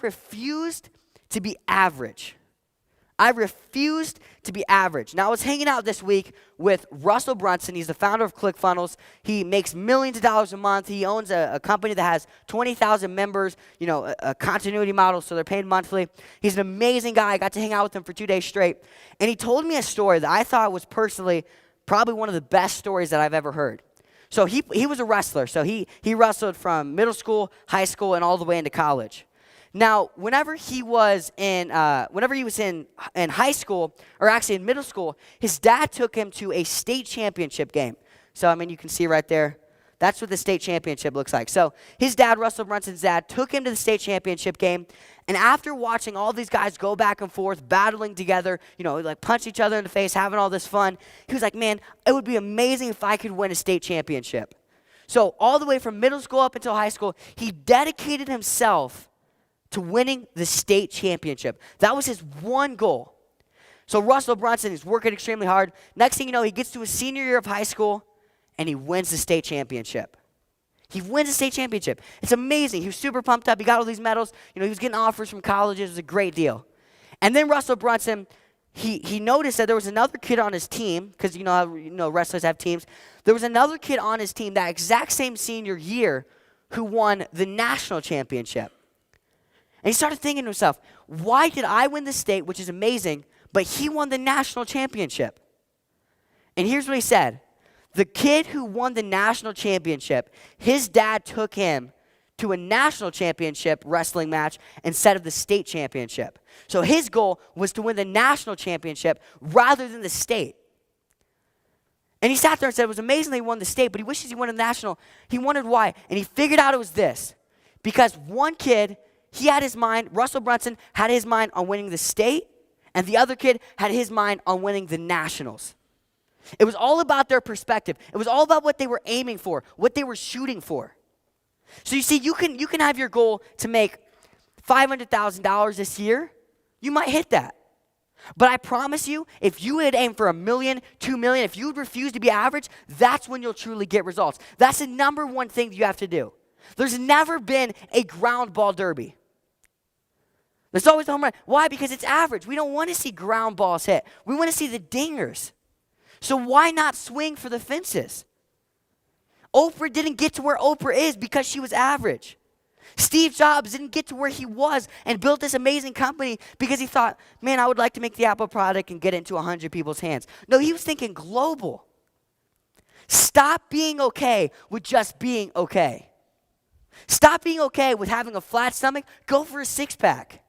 refused to be average. I refused to be average. Now, I was hanging out this week with Russell Brunson. He's the founder of ClickFunnels. He makes millions of dollars a month. He owns a company that has 20,000 members, a continuity model, so they're paid monthly. He's an amazing guy. I got to hang out with him for 2 days straight. And he told me a story that I thought was personally probably one of the best stories that I've ever heard. So he was a wrestler. So he wrestled from middle school, high school, and all the way into college. Now, whenever he was in high school, or actually in middle school, his dad took him to a state championship game. So, you can see right there, that's what the state championship looks like. So, his dad, Russell Brunson's dad, took him to the state championship game, and after watching all these guys go back and forth, battling together, like punch each other in the face, having all this fun, he was like, man, it would be amazing if I could win a state championship. So, all the way from middle school up until high school, he dedicated himself to winning the state championship. That was his one goal. So Russell Brunson is working extremely hard. Next thing you know, he gets to his senior year of high school, and he wins the state championship. He wins the state championship. It's amazing. He was super pumped up. He got all these medals. He was getting offers from colleges. It was a great deal. And then Russell Brunson, he noticed that there was another kid on his team, because wrestlers have teams. There was another kid on his team that exact same senior year who won the national championship. And he started thinking to himself, why did I win the state, which is amazing, but he won the national championship? And here's what he said. The kid who won the national championship, his dad took him to a national championship wrestling match instead of the state championship. So his goal was to win the national championship rather than the state. And he sat there and said it was amazing that he won the state, but he wishes he won the national. He wondered why. And he figured out it was this. Because one kid, he had his mind, Russell Brunson had his mind on winning the state, and the other kid had his mind on winning the nationals. It was all about their perspective. It was all about what they were aiming for, what they were shooting for. So you see, you can have your goal to make $500,000 this year. You might hit that. But I promise you, if you would aim for $1 million, $2 million, if you would refuse to be average, that's when you'll truly get results. That's the number one thing that you have to do. There's never been a ground ball derby. There's always the home run. Why? Because it's average. We don't want to see ground balls hit. We want to see the dingers. So why not swing for the fences? Oprah didn't get to where Oprah is because she was average. Steve Jobs didn't get to where he was and built this amazing company because he thought, man, I would like to make the Apple product and get it into 100 people's hands. No, he was thinking global. Stop being okay with just being okay. Stop being okay with having a flat stomach. Go for a six-pack.